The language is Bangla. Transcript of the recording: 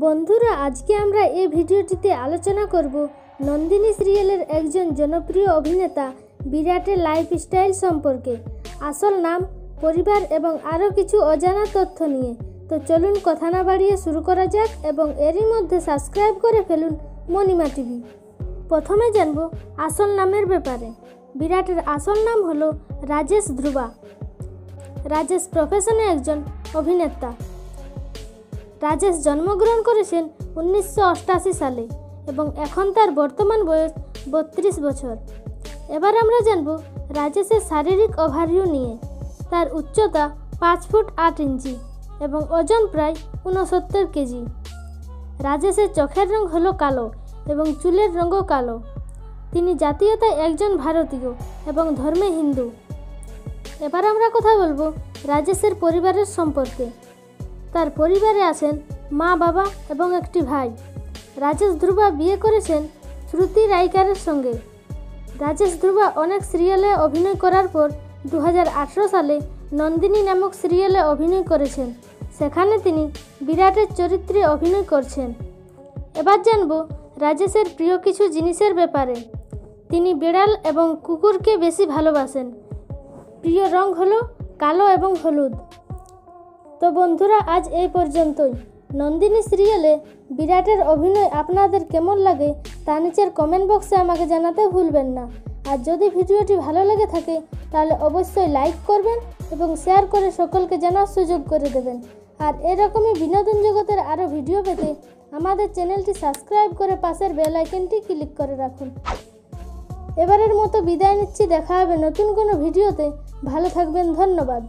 বন্ধুরা, আজকে আমরা এই ভিডিওটিতে আলোচনা করব নন্দিনী সিরিয়ালের একজন জনপ্রিয় অভিনেতা বিরাটের লাইফস্টাইল সম্পর্কে। আসল নাম, পরিবার এবং আরও কিছু অজানা তথ্য নিয়ে। তো চলুন কথা না বাড়িয়ে শুরু করা যাক এবং এরই মধ্যে সাবস্ক্রাইব করে ফেলুন মণিমা টিভি। প্রথমে জানব আসল নামের ব্যাপারে। বিরাটের আসল নাম হলো রাজেশ ধ্রুবা। রাজেশ প্রফেশনে একজন অভিনেতা। রাজেশ জন্মগ্রহণ করেছেন 1988 সালে এবং এখন তার বর্তমান বয়স 32 বছর। এবার আমরা জানব রাজেশের শারীরিক ওভারভিউ নিয়ে। তার উচ্চতা 5 ফুট 8 ইঞ্চি এবং ওজন প্রায় 69 কেজি। রাজেশের চোখের রং হলো কালো এবং চুলের রঙও কালো। তিনি জাতীয়তায় একজন ভারতীয় এবং ধর্মে হিন্দু। এবার আমরা কথা বলবো রাজেশের পরিবারের সম্পর্কে। তার পরিবারে আছেন মা, বাবা এবং একটি ভাই। রাজেশ ধ্রুবা বিয়ে করেছেন শ্রুতি রাইকারের সঙ্গে। রাজেশ ধ্রুবা অনেক সিরিয়ালে অভিনয় করার পর 2018 সালে নন্দিনী নামক সিরিয়ালে অভিনয় করেছেন। সেখানে তিনি বিরাটের চরিত্রে অভিনয় করছেন। এবার জানব রাজেশের প্রিয় কিছু জিনিসের ব্যাপারে। তিনি বিড়াল এবং কুকুরকে বেশি ভালোবাসেন। প্রিয় রং হলো কালো এবং হলুদ। তো বন্ধুরা, আজ এই পর্যন্তই। নন্দিনী সিরিয়ালে বিরাটের অভিনয় আপনাদের কেমন লাগে তা নিচের কমেন্ট বক্সে আমাকে জানাতে ভুলবেন না। আর যদি ভিডিওটি ভালো লেগে থাকে তাহলে অবশ্যই লাইক করবেন এবং শেয়ার করে সকলকে জানার সুযোগ করে দেবেন। আর এরকমই বিনোদন জগতের আরও ভিডিও পেতে আমাদের চ্যানেলটি সাবস্ক্রাইব করে পাশের বেল আইকনটি ক্লিক করে রাখুন। এবারের মতো বিদায় নিচ্ছি। দেখা হবে নতুন কোনো ভিডিওতে। ভালো থাকবেন। ধন্যবাদ।